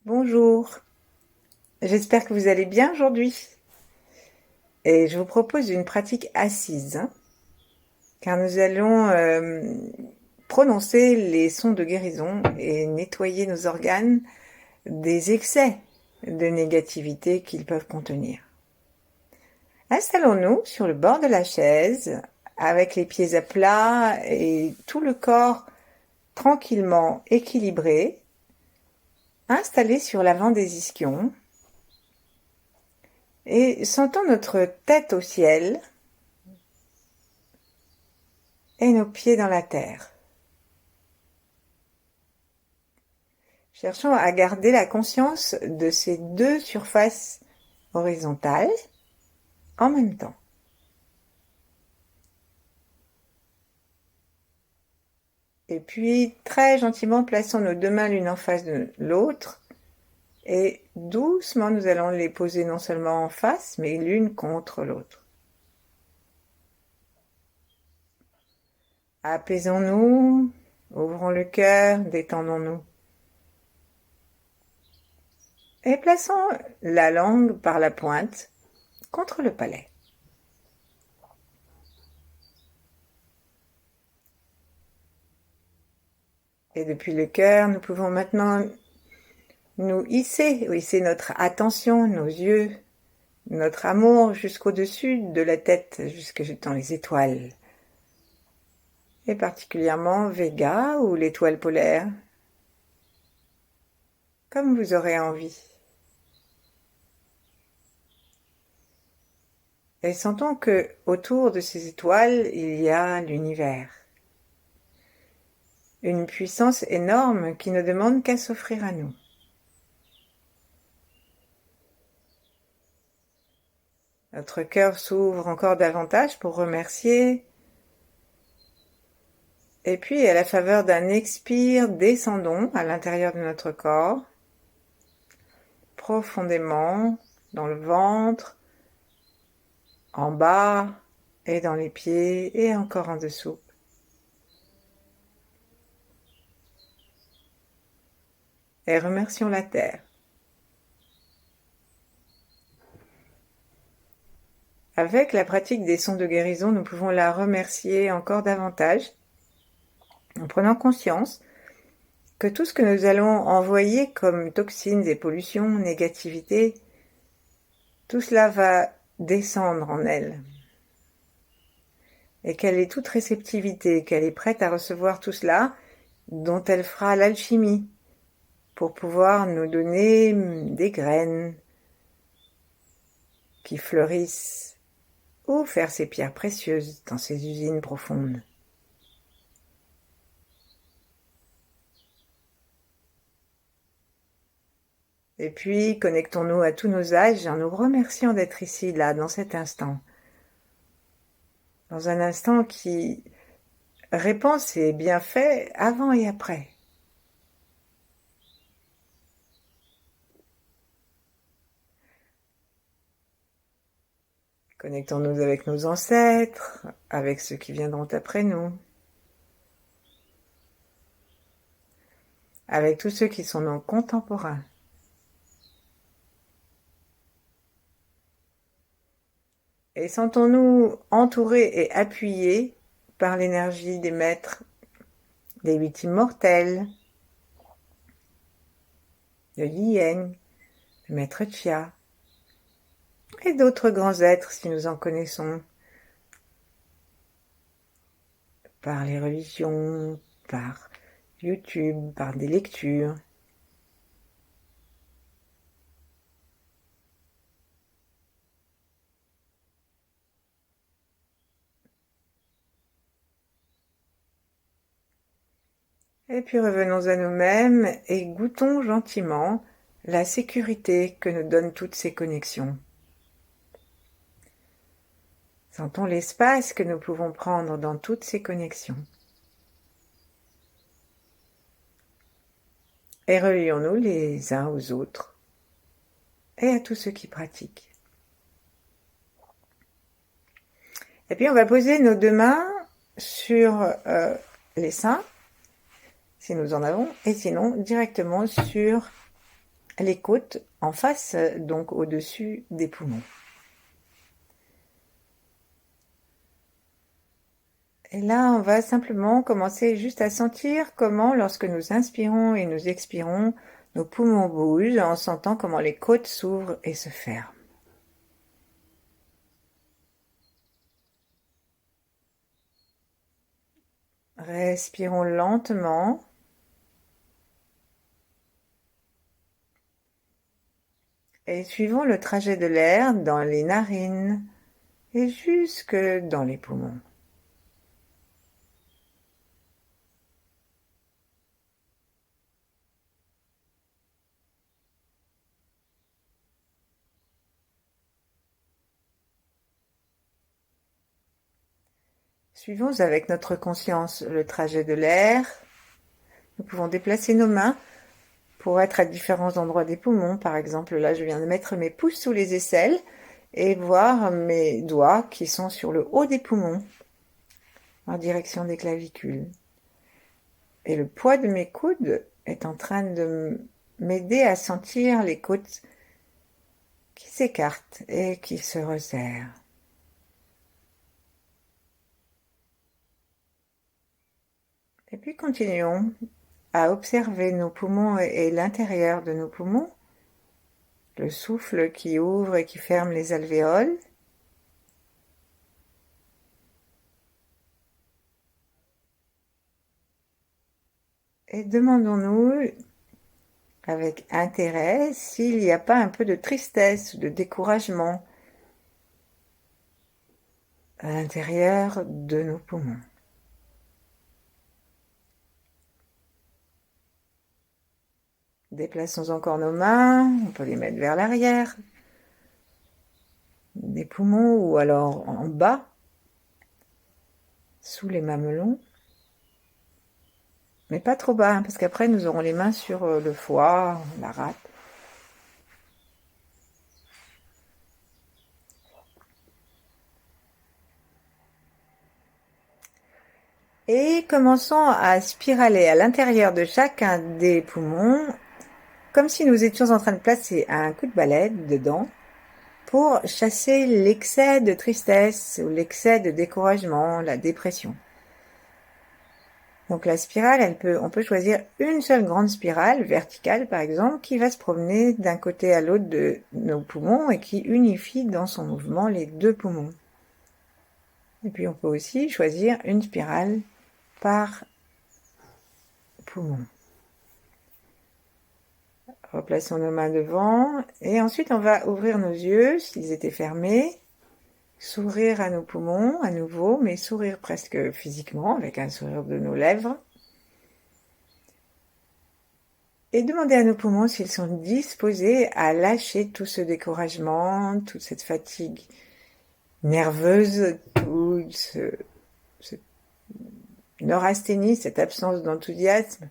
Bonjour, j'espère que vous allez bien aujourd'hui. Et je vous propose une pratique assise, car nous allons prononcer les sons de guérison et nettoyer nos organes des excès de négativité qu'ils peuvent contenir. Installons-nous sur le bord de la chaise, avec les pieds à plat et tout le corps tranquillement équilibré, installé sur l'avant des ischions. Et sentons notre tête au ciel et nos pieds dans la terre. Cherchons à garder la conscience de ces deux surfaces horizontales en même temps. Et puis, très gentiment, plaçons nos deux mains l'une en face de l'autre et doucement, nous allons les poser non seulement en face, mais l'une contre l'autre. Apaisons-nous, ouvrons le cœur, détendons-nous. Et plaçons la langue par la pointe contre le palais. Et depuis le cœur, nous pouvons maintenant nous hisser notre attention, nos yeux, notre amour jusqu'au-dessus de la tête, jusque dans les étoiles. Et particulièrement Vega ou l'étoile polaire, comme vous aurez envie. Et sentons que autour de ces étoiles, il y a l'univers. Une puissance énorme qui ne demande qu'à s'offrir à nous. Notre cœur s'ouvre encore davantage pour remercier. Et puis, à la faveur d'un expire, descendons à l'intérieur de notre corps, profondément, dans le ventre, en bas, et dans les pieds, et encore en dessous. Et remercions la Terre. Avec la pratique des sons de guérison, nous pouvons la remercier encore davantage, en prenant conscience que tout ce que nous allons envoyer comme toxines et pollutions, négativité, tout cela va descendre en elle. Et qu'elle est toute réceptivité, qu'elle est prête à recevoir tout cela, dont elle fera l'alchimie, pour pouvoir nous donner des graines qui fleurissent, ou faire ses pierres précieuses dans ses usines profondes. Et puis, connectons-nous à tous nos âges en nous remerciant d'être ici, là, dans cet instant. Dans un instant qui répand ses bienfaits avant et après. Connectons-nous avec nos ancêtres, avec ceux qui viendront après nous, avec tous ceux qui sont nos contemporains. Et sentons-nous entourés et appuyés par l'énergie des maîtres, des 8 immortels, de Yin, de maître Chia, et d'autres grands êtres si nous en connaissons, par les religions, par YouTube, par des lectures. Et puis revenons à nous-mêmes et goûtons gentiment la sécurité que nous donnent toutes ces connexions. Sentons l'espace que nous pouvons prendre dans toutes ces connexions. Et relions-nous les uns aux autres et à tous ceux qui pratiquent. Et puis on va poser nos deux mains sur les seins, si nous en avons, et sinon directement sur les côtes en face, donc au-dessus des poumons. Et là, on va simplement commencer juste à sentir comment, lorsque nous inspirons et nous expirons, nos poumons bougent en sentant comment les côtes s'ouvrent et se ferment. Respirons lentement. Et suivons le trajet de l'air dans les narines et jusque dans les poumons. Suivons avec notre conscience le trajet de l'air. Nous pouvons déplacer nos mains pour être à différents endroits des poumons. Par exemple, là, je viens de mettre mes pouces sous les aisselles et voir mes doigts qui sont sur le haut des poumons, en direction des clavicules. Et le poids de mes coudes est en train de m'aider à sentir les côtes qui s'écartent et qui se resserrent. Et puis continuons à observer nos poumons et l'intérieur de nos poumons, le souffle qui ouvre et qui ferme les alvéoles. Et demandons-nous avec intérêt s'il n'y a pas un peu de tristesse ou de découragement à l'intérieur de nos poumons. Déplaçons encore nos mains, on peut les mettre vers l'arrière des poumons ou alors en bas, sous les mamelons. Mais pas trop bas, parce qu'après nous aurons les mains sur le foie, la rate. Et commençons à spiraler à l'intérieur de chacun des poumons, comme si nous étions en train de placer un coup de balai dedans, pour chasser l'excès de tristesse ou l'excès de découragement, la dépression. Donc la spirale, on peut choisir une seule grande spirale, verticale par exemple, qui va se promener d'un côté à l'autre de nos poumons et qui unifie dans son mouvement les deux poumons. Et puis on peut aussi choisir une spirale par poumon. Replaçons nos mains devant et ensuite on va ouvrir nos yeux s'ils étaient fermés, sourire à nos poumons à nouveau, mais sourire presque physiquement avec un sourire de nos lèvres. Et demander à nos poumons s'ils sont disposés à lâcher tout ce découragement, toute cette fatigue nerveuse, tout ce neurasthénie, cette absence d'enthousiasme,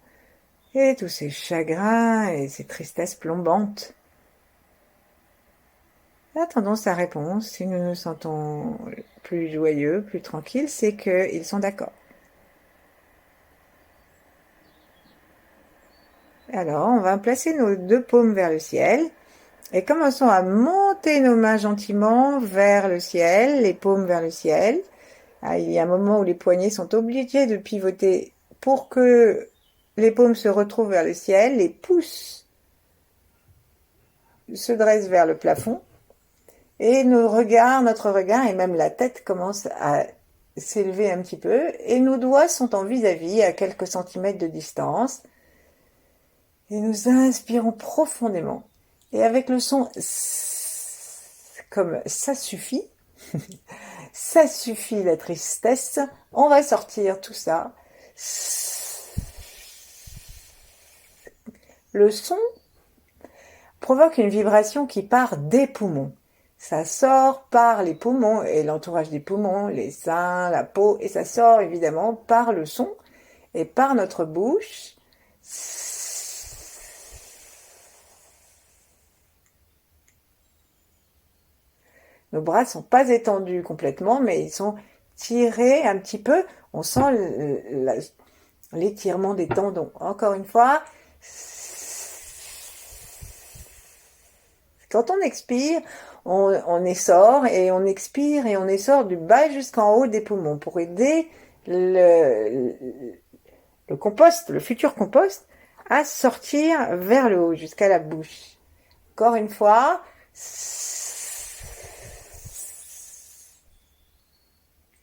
et tous ces chagrins et ces tristesses plombantes. Attendons sa réponse. Si nous nous sentons plus joyeux, plus tranquilles, c'est qu'ils sont d'accord. Alors, on va placer nos deux paumes vers le ciel et commençons à monter nos mains gentiment vers le ciel, les paumes vers le ciel. Il y a un moment où les poignets sont obligés de pivoter pour que les paumes se retrouvent vers le ciel, les pouces se dressent vers le plafond et notre regard et même la tête commencent à s'élever un petit peu et nos doigts sont en vis-à-vis à quelques centimètres de distance et nous inspirons profondément et avec le son comme ça suffit, ça suffit la tristesse, on va sortir tout ça. Le son provoque une vibration qui part des poumons. Ça sort par les poumons et l'entourage des poumons, les seins, la peau, et ça sort évidemment par le son et par notre bouche. Nos bras ne sont pas étendus complètement, mais ils sont tirés un petit peu. On sent l'étirement des tendons. Encore une fois. Quand on expire, on essore et on expire et on essore du bas jusqu'en haut des poumons pour aider le, le compost, le futur compost, à sortir vers le haut jusqu'à la bouche. Encore une fois,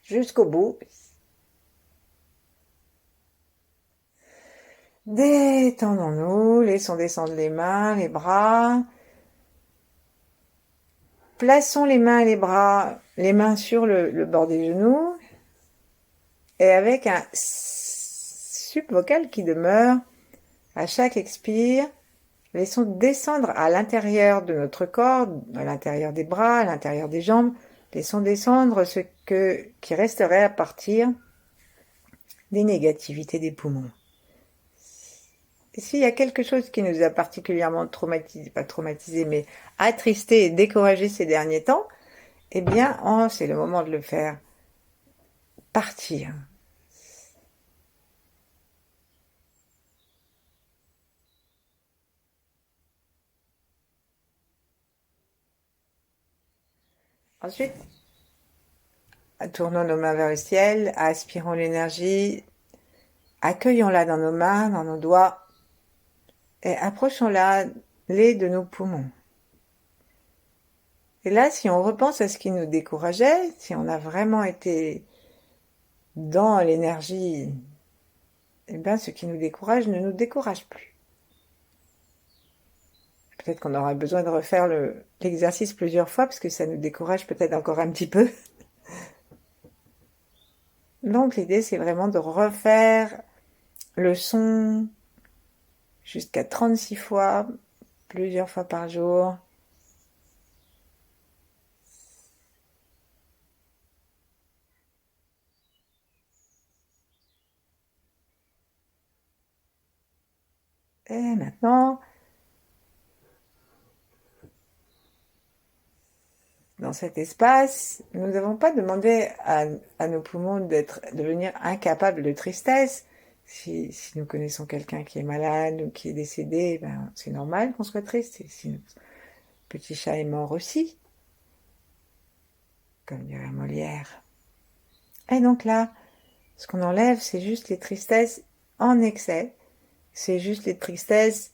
jusqu'au bout. Détendons-nous, laissons descendre les mains, les bras. Plaçons les mains et les bras, les mains sur le bord des genoux, et avec un subvocal qui demeure à chaque expire, laissons descendre à l'intérieur de notre corps, à l'intérieur des bras, à l'intérieur des jambes, laissons descendre ce qui resterait à partir des négativités des poumons. Et s'il y a quelque chose qui nous a particulièrement traumatisé, pas traumatisé, mais attristé et découragé ces derniers temps, eh bien, c'est le moment de le faire partir. Ensuite, tournons nos mains vers le ciel, aspirons l'énergie, accueillons-la dans nos mains, dans nos doigts, et approchons-la de nos poumons. Et là, si on repense à ce qui nous décourageait, si on a vraiment été dans l'énergie, eh bien, ce qui nous décourage ne nous décourage plus. Peut-être qu'on aura besoin de refaire l'exercice plusieurs fois, parce que ça nous décourage peut-être encore un petit peu. Donc l'idée, c'est vraiment de refaire le son jusqu'à 36 fois, plusieurs fois par jour. Et maintenant, dans cet espace, nous n'avons pas demandé à nos poumons de devenir incapables de tristesse. Si nous connaissons quelqu'un qui est malade ou qui est décédé, ben, c'est normal qu'on soit triste. Et si notre petit chat est mort aussi, comme dirait Molière. Et donc là, ce qu'on enlève, c'est juste les tristesses en excès. C'est juste les tristesses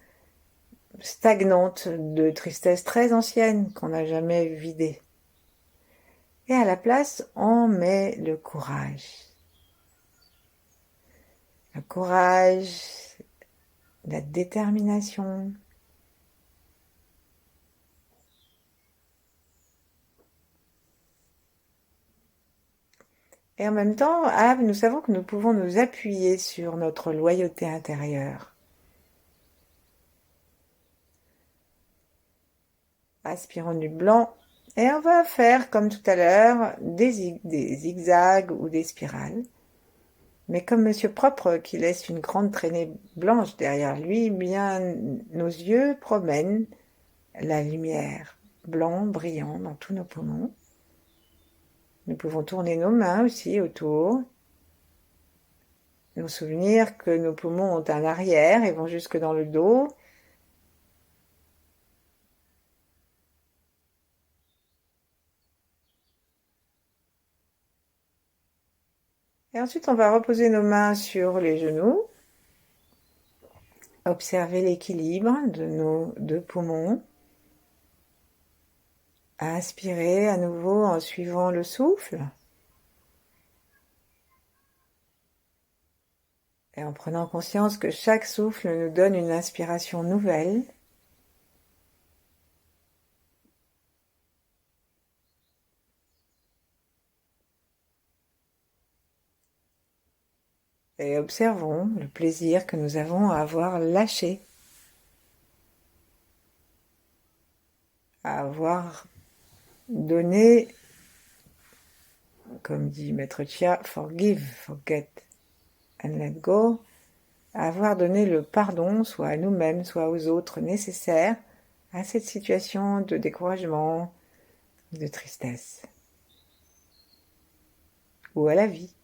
stagnantes, de tristesse très anciennes qu'on n'a jamais vidées. Et à la place, on met le courage. Le courage, la détermination. Et en même temps, nous savons que nous pouvons nous appuyer sur notre loyauté intérieure. Aspirons du blanc. Et on va faire, comme tout à l'heure, des zigzags ou des spirales. Mais comme Monsieur Propre, qui laisse une grande traînée blanche derrière lui, bien nos yeux promènent la lumière blanc brillant dans tous nos poumons. Nous pouvons tourner nos mains aussi autour. Nous souvenir que nos poumons ont un arrière et vont jusque dans le dos. Et ensuite, on va reposer nos mains sur les genoux. Observer l'équilibre de nos deux poumons. Inspirer à nouveau en suivant le souffle. Et en prenant conscience que chaque souffle nous donne une inspiration nouvelle. Et observons le plaisir que nous avons à avoir lâché, à avoir donné, comme dit Maître Chia, forgive, forget and let go, à avoir donné le pardon, soit à nous-mêmes, soit aux autres, nécessaire à cette situation de découragement, de tristesse, ou à la vie.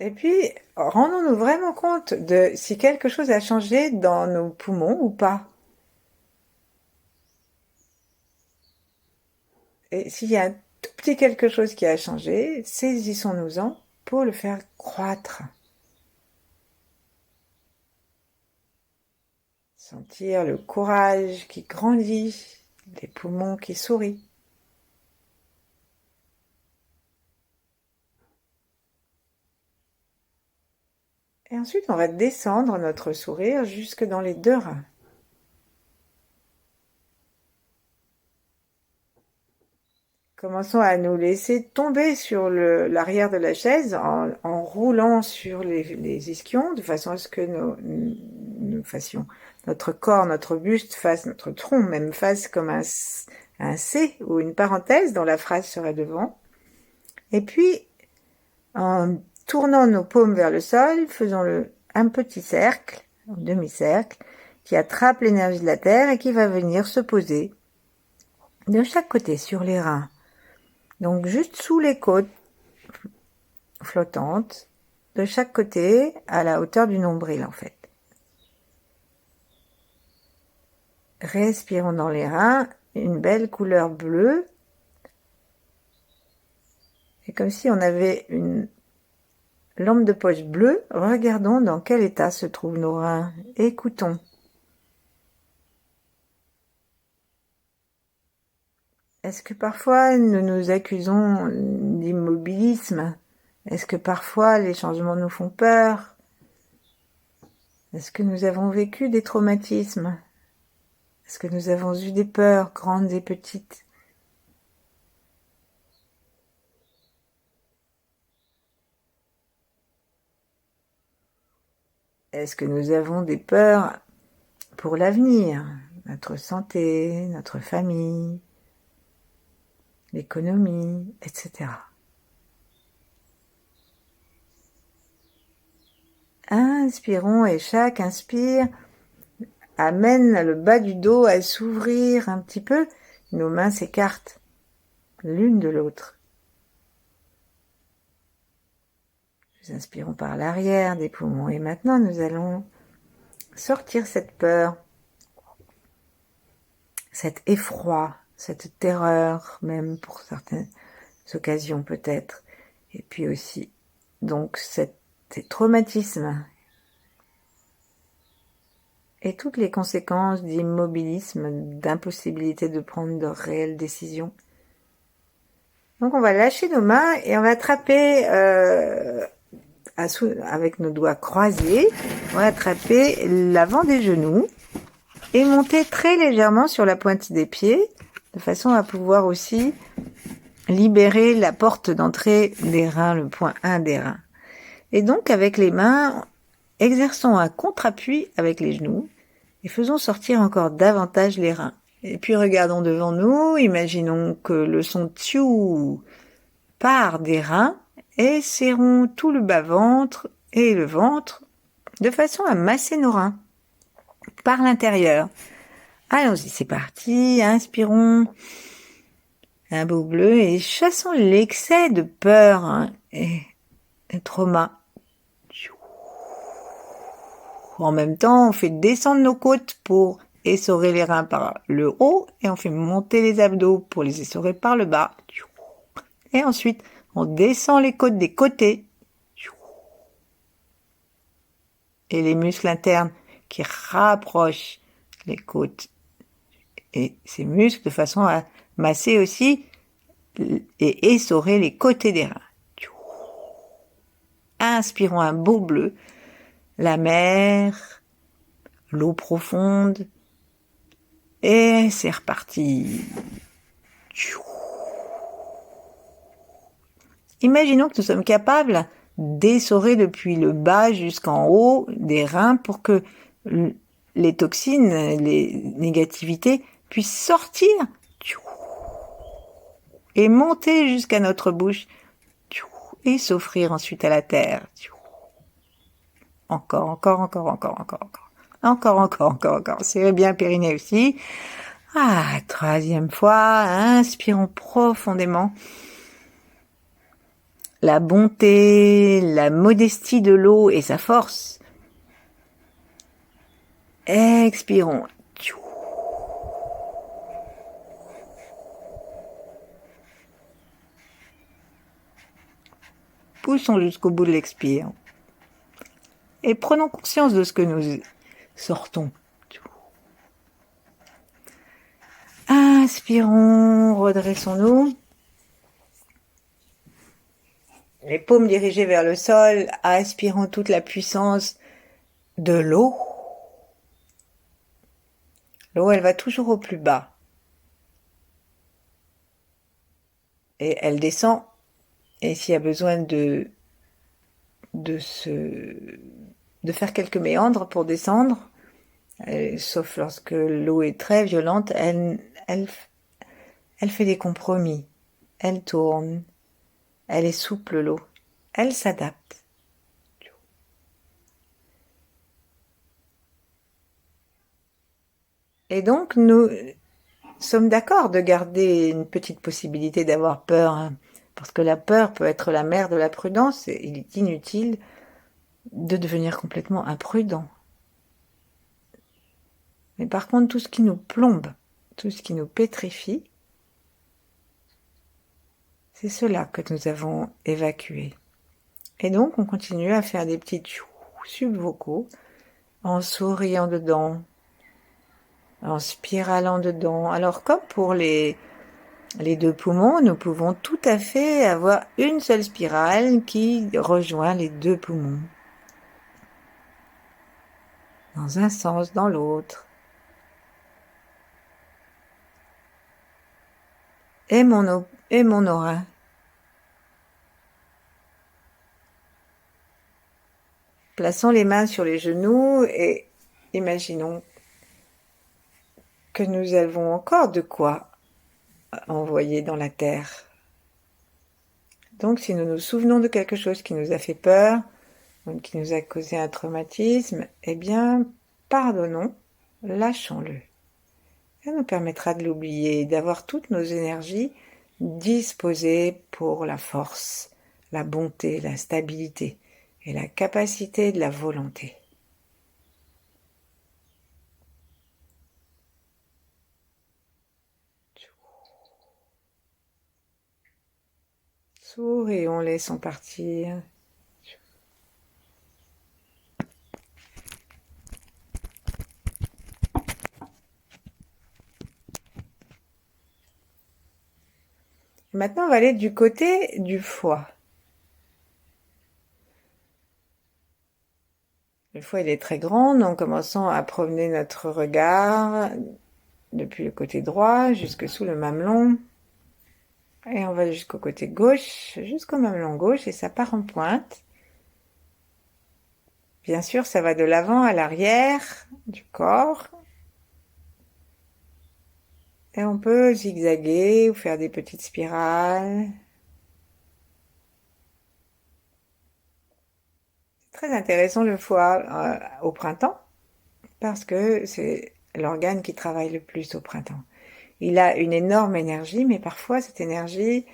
Et puis, rendons-nous vraiment compte de si quelque chose a changé dans nos poumons ou pas. Et s'il y a un tout petit quelque chose qui a changé, saisissons-nous-en pour le faire croître. Sentir le courage qui grandit, les poumons qui sourient. Et ensuite, on va descendre notre sourire jusque dans les 2 reins. Commençons à nous laisser tomber sur l'arrière de la chaise en roulant sur les ischions de façon à ce que nous fassions notre corps, notre buste fasse, notre tronc même fasse comme un C ou une parenthèse dont la phrase serait devant. Et puis, en tournant nos paumes vers le sol, faisons un petit cercle, un demi-cercle, qui attrape l'énergie de la terre et qui va venir se poser de chaque côté sur les reins. Donc juste sous les côtes flottantes, de chaque côté, à la hauteur du nombril en fait. Respirons dans les reins, une belle couleur bleue. Et comme si on avait une lampe de poche bleue, regardons dans quel état se trouvent nos reins. Écoutons. Est-ce que parfois nous nous accusons d'immobilisme? Est-ce que parfois les changements nous font peur? Est-ce que nous avons vécu des traumatismes? Est-ce que nous avons eu des peurs, grandes et petites? Est-ce que nous avons des peurs pour l'avenir, notre santé, notre famille, l'économie, etc. Inspirons et chaque inspire amène le bas du dos à s'ouvrir un petit peu. Nos mains s'écartent l'une de l'autre. Nous inspirons par l'arrière des poumons et maintenant nous allons sortir cette peur, cet effroi, cette terreur même pour certaines occasions peut-être, et puis aussi donc ces traumatismes et toutes les conséquences d'immobilisme, d'impossibilité de prendre de réelles décisions. Donc on va lâcher nos mains et on va attraper avec nos doigts croisés, on va attraper l'avant des genoux et monter très légèrement sur la pointe des pieds, de façon à pouvoir aussi libérer la porte d'entrée des reins, le point 1 des reins. Et donc avec les mains, exerçons un contre-appui avec les genoux et faisons sortir encore davantage les reins. Et puis regardons devant nous, imaginons que le son tsiou part des reins et serrons tout le bas-ventre et le ventre de façon à masser nos reins par l'intérieur. Allons-y, c'est parti, inspirons un beau bleu et chassons l'excès de peur et de trauma. En même temps, on fait descendre nos côtes pour essorer les reins par le haut et on fait monter les abdos pour les essorer par le bas. Et ensuite, on descend les côtes des côtés et les muscles internes qui rapprochent les côtes et ces muscles de façon à masser aussi et essorer les côtés des reins. Inspirons un beau bleu, la mer, l'eau profonde, et c'est reparti. Imaginons que nous sommes capables d'essorer depuis le bas jusqu'en haut des reins pour que les toxines, les négativités puissent sortir et monter jusqu'à notre bouche et s'offrir ensuite à la terre. Encore. Serrez bien périnée aussi. 3e fois, inspirons profondément. la bonté, la modestie de l'eau et sa force. Expirons. Poussons jusqu'au bout de l'expire. Et prenons conscience de ce que nous sortons. Inspirons, redressons-nous. Les paumes dirigées vers le sol, aspirons toute la puissance de l'eau. L'eau, elle va toujours au plus bas. Et elle descend. Et s'il y a besoin de faire quelques méandres pour descendre, sauf lorsque l'eau est très violente, elle fait des compromis. Elle tourne. Elle est souple, l'eau. Elle s'adapte. Et donc, nous sommes d'accord de garder une petite possibilité d'avoir peur, hein, parce que la peur peut être la mère de la prudence, et il est inutile de devenir complètement imprudent. Mais par contre, tout ce qui nous plombe, tout ce qui nous pétrifie, c'est cela que nous avons évacué. Et donc, on continue à faire des petits subvocaux en souriant dedans, en spiralant dedans. Alors, comme pour les deux poumons, nous pouvons tout à fait avoir une seule spirale qui rejoint les deux poumons. Dans un sens, dans l'autre. Et mon aura. Plaçons les mains sur les genoux et imaginons que nous avons encore de quoi envoyer dans la terre. Donc si nous nous souvenons de quelque chose qui nous a fait peur, qui nous a causé un traumatisme, eh bien, pardonnons, lâchons-le. Ça nous permettra de l'oublier, d'avoir toutes nos énergies disposées pour la force, la bonté, la stabilité et la capacité de la volonté. Sourions, laissons partir. Maintenant, on va aller du côté du foie. Le foie, il est très grand, donc commençons à promener notre regard depuis le côté droit jusque sous le mamelon. Et on va jusqu'au côté gauche, jusqu'au mamelon gauche, et ça part en pointe. Bien sûr, ça va de l'avant à l'arrière du corps. Et on peut zigzaguer ou faire des petites spirales. C'est très intéressant le foie au printemps, parce que c'est l'organe qui travaille le plus au printemps. Il a une énorme énergie, mais parfois cette énergie,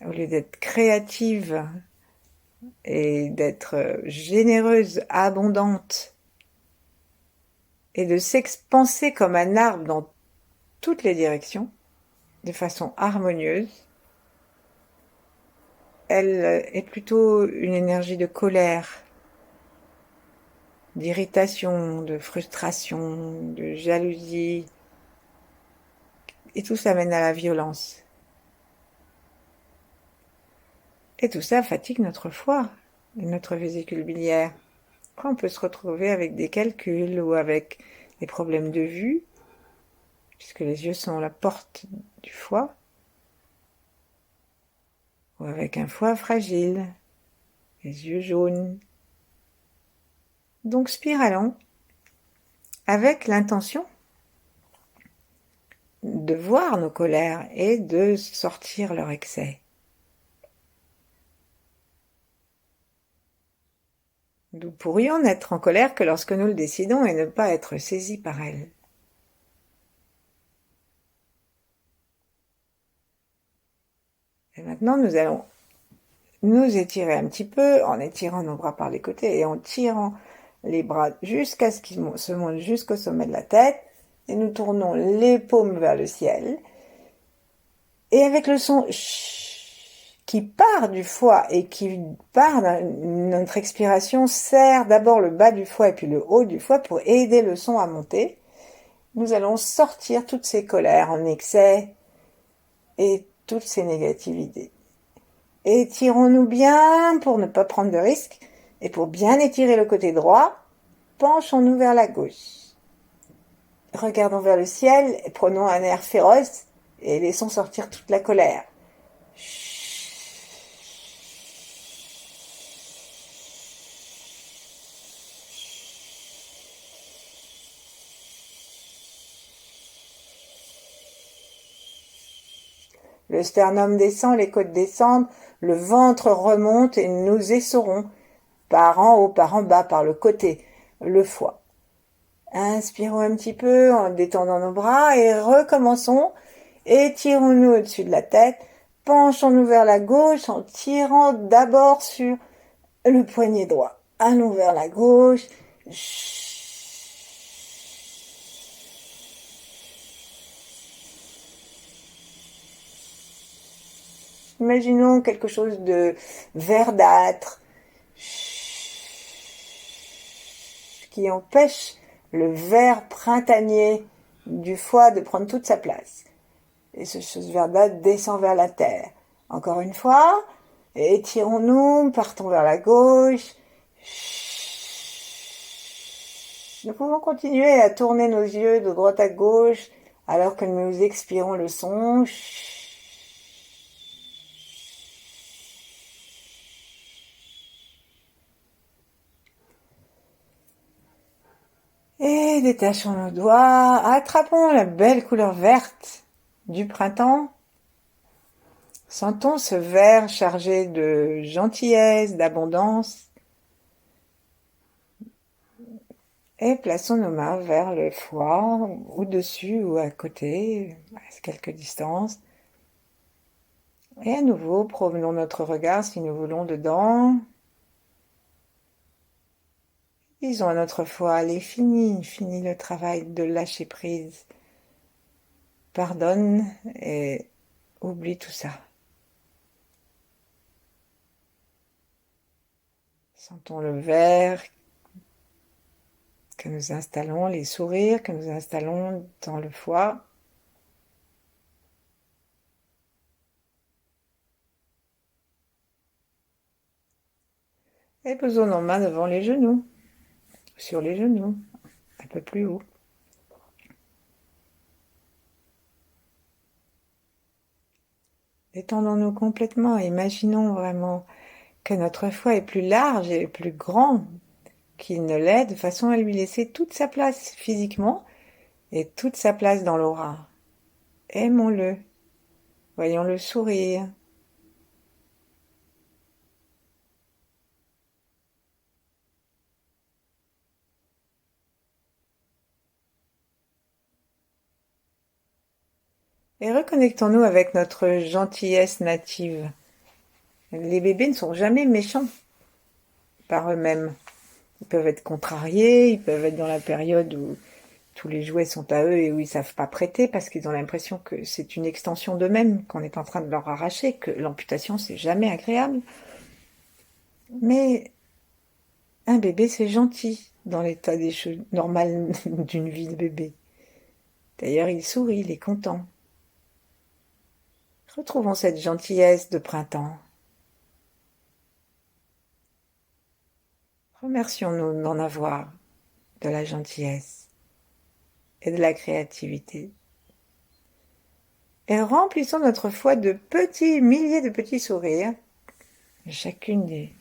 au lieu d'être créative et d'être généreuse, abondante, et de s'expanser comme un arbre dans toutes les directions, de façon harmonieuse, elle est plutôt une énergie de colère, d'irritation, de frustration, de jalousie, et tout ça mène à la violence. Et tout ça fatigue notre foie et notre vésicule biliaire. Après, on peut se retrouver avec des calculs ou avec des problèmes de vue, puisque les yeux sont la porte du foie, ou avec un foie fragile, les yeux jaunes. Donc spiralons avec l'intention de voir nos colères et de sortir leur excès. Nous pourrions n'être en colère que lorsque nous le décidons et ne pas être saisis par elle. Et maintenant, nous allons nous étirer un petit peu en étirant nos bras par les côtés et en tirant les bras jusqu'à ce qu'ils se montent jusqu'au sommet de la tête. Et nous tournons les paumes vers le ciel. Et avec le son qui part du foie et qui part, notre expiration serre d'abord le bas du foie et puis le haut du foie pour aider le son à monter. Nous allons sortir toutes ces colères en excès et toutes ces négativités. Étirons-nous bien pour ne pas prendre de risques et pour bien étirer le côté droit, penchons-nous vers la gauche. Regardons vers le ciel et prenons un air féroce et laissons sortir toute la colère. Le sternum descend, les côtes descendent, le ventre remonte et nous essorons par en haut, par en bas, par le côté, le foie. Inspirons un petit peu en détendant nos bras et recommençons. Étirons-nous au-dessus de la tête, penchons-nous vers la gauche en tirant d'abord sur le poignet droit. Allons vers la gauche. Imaginons quelque chose de verdâtre qui empêche le vert printanier du foie de prendre toute sa place. Et ce chose verdâtre descend vers la terre. Encore une fois, étirons-nous, partons vers la gauche. Nous pouvons continuer à tourner nos yeux de droite à gauche alors que nous expirons le son. Et détachons nos doigts, attrapons la belle couleur verte du printemps. Sentons ce vert chargé de gentillesse, d'abondance. Et plaçons nos mains vers le foie, au-dessus ou à côté, à quelques distances. Et à nouveau, promenons notre regard si nous voulons dedans. Disons à notre foie, allez, fini le travail de lâcher prise. Pardonne et oublie tout ça. Sentons le vert que nous installons, les sourires que nous installons dans le foie. Et posons nos mains devant les genoux, sur les genoux, un peu plus haut. Détendons-nous complètement, imaginons vraiment que notre foie est plus large et plus grand qu'il ne l'est, de façon à lui laisser toute sa place physiquement et toute sa place dans l'aura. Aimons-le, voyons-le sourire. Et reconnectons-nous avec notre gentillesse native. Les bébés ne sont jamais méchants par eux-mêmes. Ils peuvent être contrariés, ils peuvent être dans la période où tous les jouets sont à eux et où ils savent pas prêter parce qu'ils ont l'impression que c'est une extension d'eux-mêmes qu'on est en train de leur arracher, que l'amputation c'est jamais agréable. Mais un bébé c'est gentil dans l'état des choses normal d'une vie de bébé. D'ailleurs il sourit, il est content. Retrouvons cette gentillesse de printemps. Remercions-nous d'en avoir de la gentillesse et de la créativité. Et remplissons notre foie de petits milliers de petits sourires. Chacun des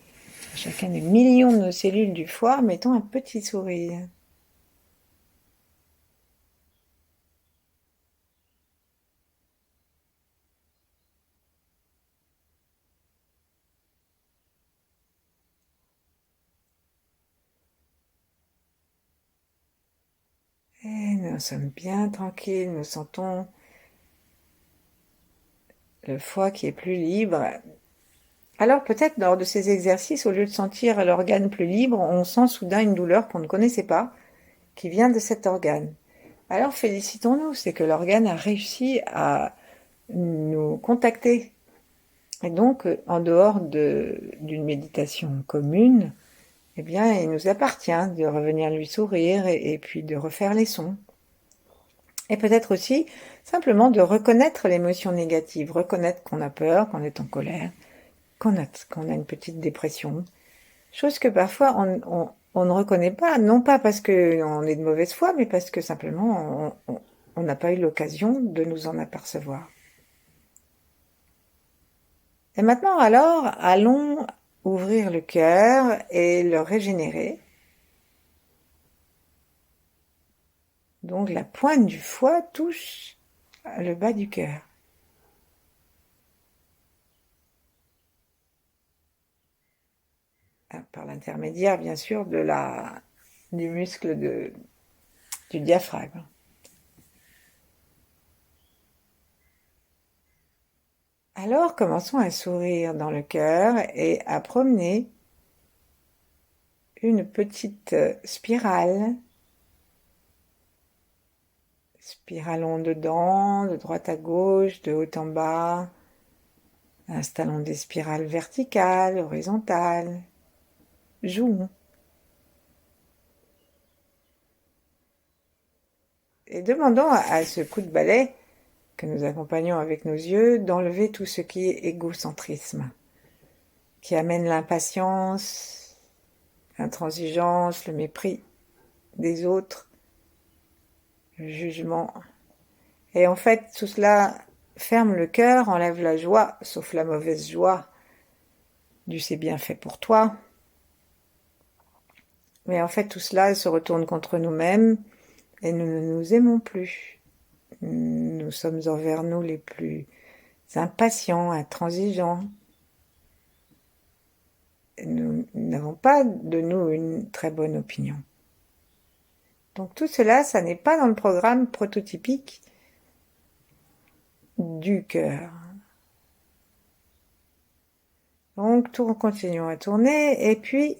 millions de nos cellules du foie, mettons un petit sourire. Et nous sommes bien tranquilles, nous sentons le foie qui est plus libre Alors peut-être lors de ces exercices, au lieu de sentir l'organe plus libre, on sent soudain une douleur qu'on ne connaissait pas, qui vient de cet organe. Alors félicitons-nous, c'est que l'organe a réussi à nous contacter. Et donc, en dehors d'une méditation commune, eh bien, il nous appartient de revenir lui sourire et puis de refaire les sons. Et peut-être aussi simplement de reconnaître l'émotion négative, reconnaître qu'on a peur, qu'on est en colère, qu'on a une petite dépression. Chose que parfois on ne reconnaît pas, non pas parce qu'on est de mauvaise foi, mais parce que simplement on n'a pas eu l'occasion de nous en apercevoir. Et maintenant alors, allons ouvrir le cœur et le régénérer. Donc la pointe du foie touche le bas du cœur. Par l'intermédiaire, bien sûr, du muscle du diaphragme. Alors, commençons à sourire dans le cœur et à promener une petite spirale. Spiralons dedans, de droite à gauche, de haut en bas. Installons des spirales verticales, horizontales. Jouons. Et demandons à ce coup de balai que nous accompagnons avec nos yeux d'enlever tout ce qui est égocentrisme, qui amène l'impatience, l'intransigeance, le mépris des autres, le jugement. Et en fait, tout cela ferme le cœur, enlève la joie, sauf la mauvaise joie du c'est bien fait pour toi. Mais en fait, tout cela se retourne contre nous-mêmes et nous ne nous aimons plus. Nous sommes envers nous les plus impatients, intransigeants. Nous n'avons pas de nous une très bonne opinion. Donc tout cela, ça n'est pas dans le programme prototypique du cœur. Donc continuons à tourner et puis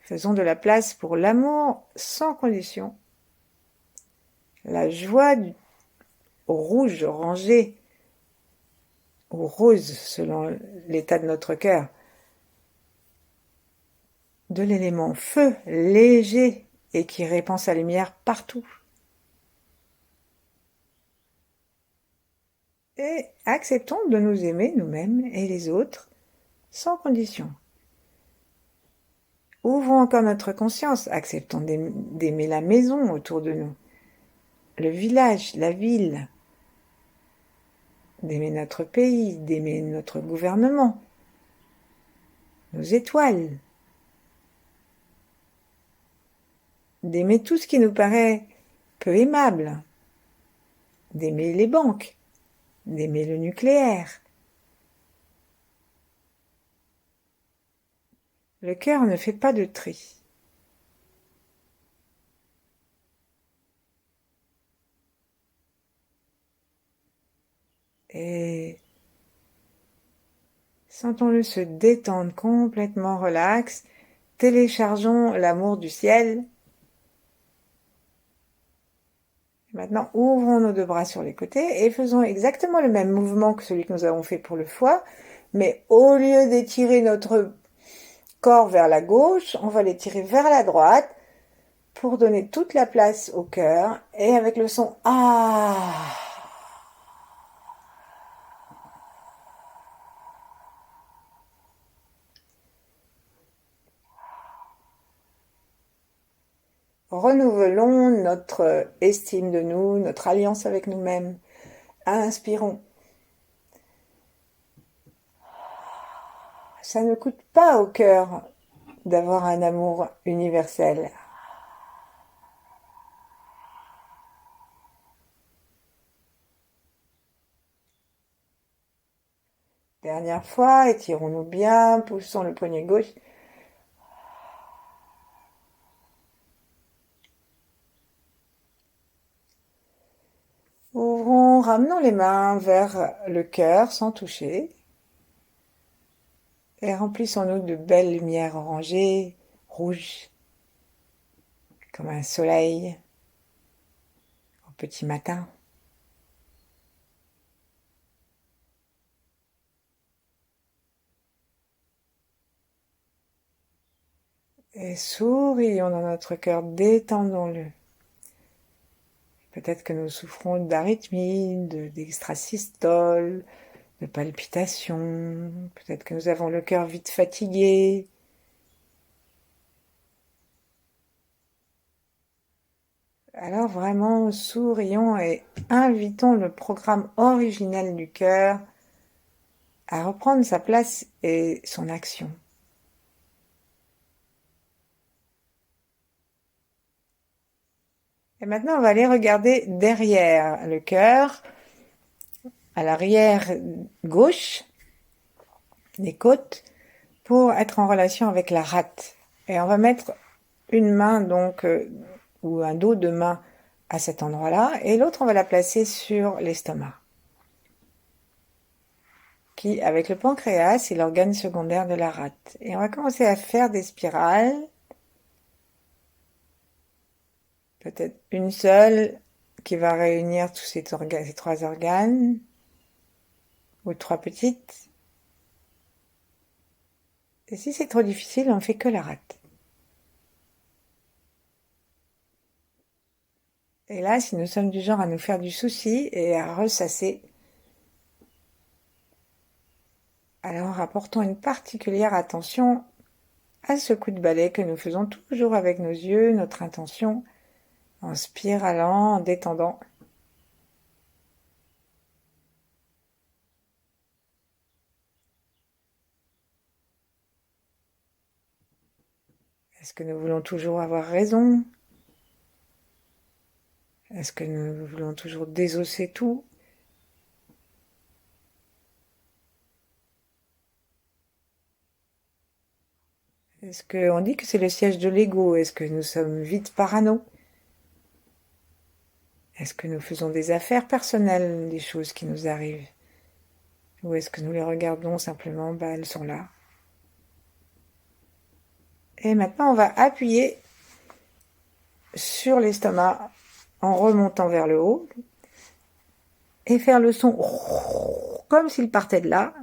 faisons de la place pour l'amour sans condition. La joie au rouge orangé, au rose selon l'état de notre cœur. De l'élément feu léger et qui répand sa lumière partout. Et acceptons de nous aimer nous-mêmes et les autres sans condition. Ouvrons encore notre conscience, acceptons d'aimer la maison autour de nous, le village, la ville, d'aimer notre pays, d'aimer notre gouvernement, nos étoiles, d'aimer tout ce qui nous paraît peu aimable, d'aimer les banques, d'aimer le nucléaire. Le cœur ne fait pas de tri. Et sentons-le se détendre complètement relax. Téléchargeons l'amour du ciel. Maintenant, ouvrons nos deux bras sur les côtés et faisons exactement le même mouvement que celui que nous avons fait pour le foie. Mais au lieu d'étirer notre corps vers la gauche, on va l'étirer vers la droite pour donner toute la place au cœur et avec le son « Ah ». Renouvelons notre estime de nous, notre alliance avec nous-mêmes. Inspirons. Ça ne coûte pas au cœur d'avoir un amour universel. Dernière fois, étirons-nous bien, poussons le poignet gauche. Ouvrons, ramenons les mains vers le cœur sans toucher. Et remplissons-nous de belles lumières orangées, rouges, comme un soleil au petit matin. Et sourions dans notre cœur, détendons-le. Peut-être que nous souffrons d'arythmie, d'extrasystole, de palpitations. Peut-être que nous avons le cœur vite fatigué. Alors vraiment, sourions et invitons le programme originel du cœur à reprendre sa place et son action. Et maintenant, on va aller regarder derrière le cœur, à l'arrière gauche des côtes, pour être en relation avec la rate. Et on va mettre une main donc ou un dos de main à cet endroit-là et l'autre on va la placer sur l'estomac qui avec le pancréas est l'organe secondaire de la rate. Et on va commencer à faire des spirales, peut-être une seule qui va réunir tous ces trois organes ou trois petites. Et si c'est trop difficile, on fait que la rate. Et là, si nous sommes du genre à nous faire du souci et à ressasser, alors apportons une particulière attention à ce coup de balai que nous faisons toujours avec nos yeux, notre intention, en spiralant, en détendant. Est-ce que nous voulons toujours avoir raison? Est-ce que nous voulons toujours désosser tout? Est-ce qu'on dit que c'est le siège de l'ego? Est-ce que nous sommes vite parano? Est-ce que nous faisons des affaires personnelles, des choses qui nous arrivent? Ou est-ce que nous les regardons simplement, elles sont là. Et maintenant, on va appuyer sur l'estomac en remontant vers le haut et faire le son comme s'il partait de là.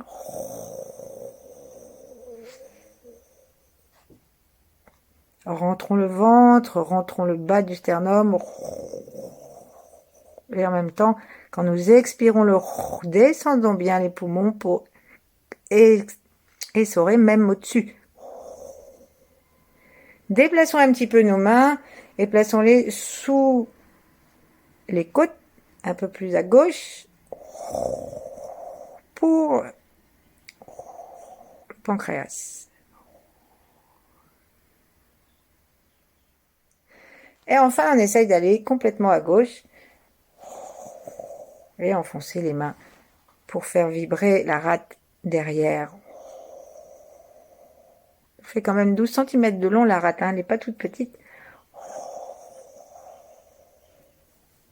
Rentrons le ventre, rentrons le bas du sternum. Et en même temps, quand nous expirons le descendons bien les poumons pour essorer même au-dessus. Déplaçons un petit peu nos mains et plaçons-les sous les côtes, un peu plus à gauche, pour le pancréas. Et enfin, on essaye d'aller complètement à gauche et enfoncer les mains pour faire vibrer la rate derrière. On fait quand même 12 cm de long la rate, elle n'est pas toute petite.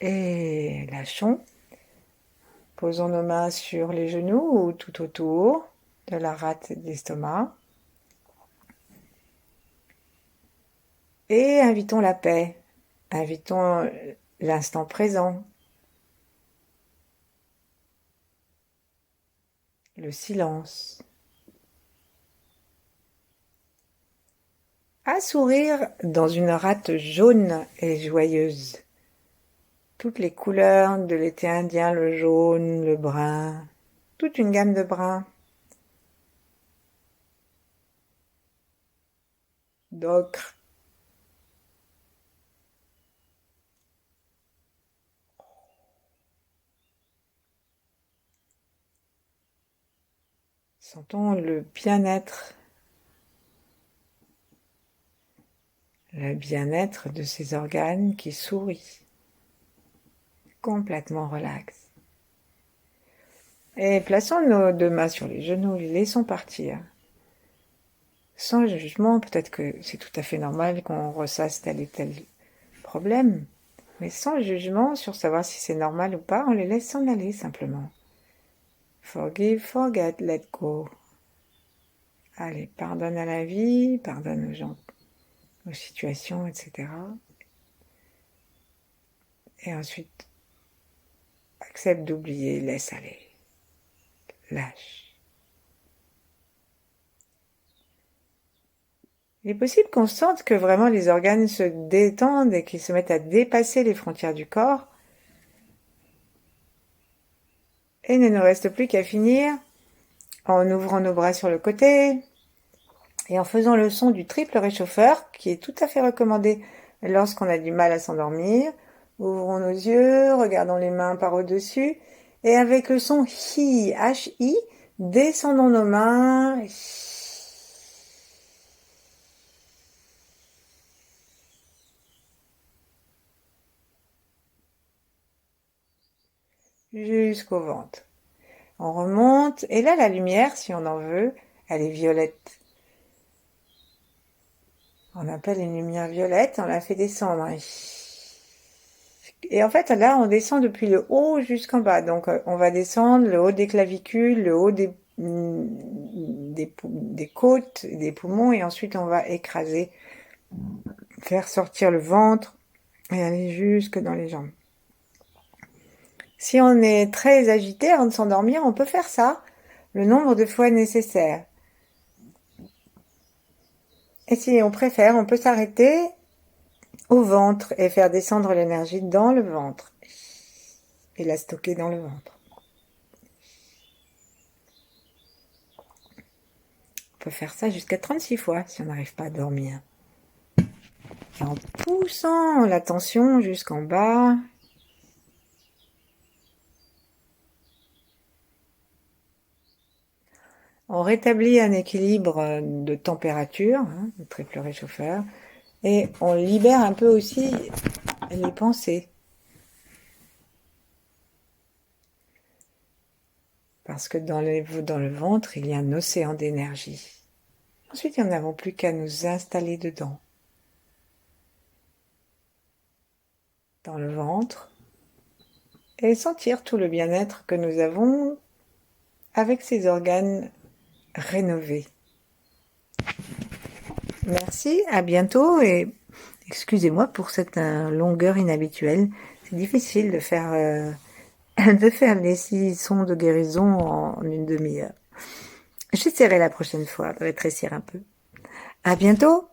Et lâchons. Posons nos mains sur les genoux ou tout autour de la rate d'estomac. Et invitons la paix. Invitons l'instant présent. Le silence. À sourire dans une rate jaune et joyeuse. Toutes les couleurs de l'été indien, le jaune, le brun, toute une gamme de bruns. D'ocre. Sentons le bien-être de ces organes qui sourient, complètement relax. Et plaçons nos deux mains sur les genoux, les laissons partir. Sans jugement, peut-être que c'est tout à fait normal qu'on ressasse tel et tel problème, mais sans jugement sur savoir si c'est normal ou pas, on les laisse s'en aller simplement. Forgive, forget, let go. Allez, pardonne à la vie, pardonne aux gens, aux situations, etc. Et ensuite, accepte d'oublier, laisse aller, lâche. Il est possible qu'on sente que vraiment les organes se détendent et qu'ils se mettent à dépasser les frontières du corps. Et il ne nous reste plus qu'à finir en ouvrant nos bras sur le côté et en faisant le son du triple réchauffeur, qui est tout à fait recommandé lorsqu'on a du mal à s'endormir. Ouvrons nos yeux, regardons les mains par au-dessus, et avec le son hi, H-I, descendons nos mains. Jusqu'au ventre. On remonte, et là la lumière, si on en veut, elle est violette. On appelle une lumière violette, on la fait descendre. Et en fait, là, on descend depuis le haut jusqu'en bas. Donc, on va descendre le haut des clavicules, le haut des côtes, des poumons, et ensuite on va écraser, faire sortir le ventre et aller jusque dans les jambes. Si on est très agité avant de s'endormir, on peut faire ça le nombre de fois nécessaire. Et si on préfère, on peut s'arrêter au ventre et faire descendre l'énergie dans le ventre et la stocker dans le ventre. On peut faire ça jusqu'à 36 fois si on n'arrive pas à dormir. Et en poussant la tension jusqu'en bas. On rétablit un équilibre de température, le triple réchauffeur, et on libère un peu aussi les pensées. Parce que dans le ventre, il y a un océan d'énergie. Ensuite, nous n'avons plus qu'à nous installer dedans. Dans le ventre. Et sentir tout le bien-être que nous avons avec ces organes rénovés. Merci, à bientôt et excusez-moi pour cette longueur inhabituelle. C'est difficile de faire les 6 sons de guérison en une demi-heure. J'essaierai la prochaine fois de rétrécir un peu. À bientôt!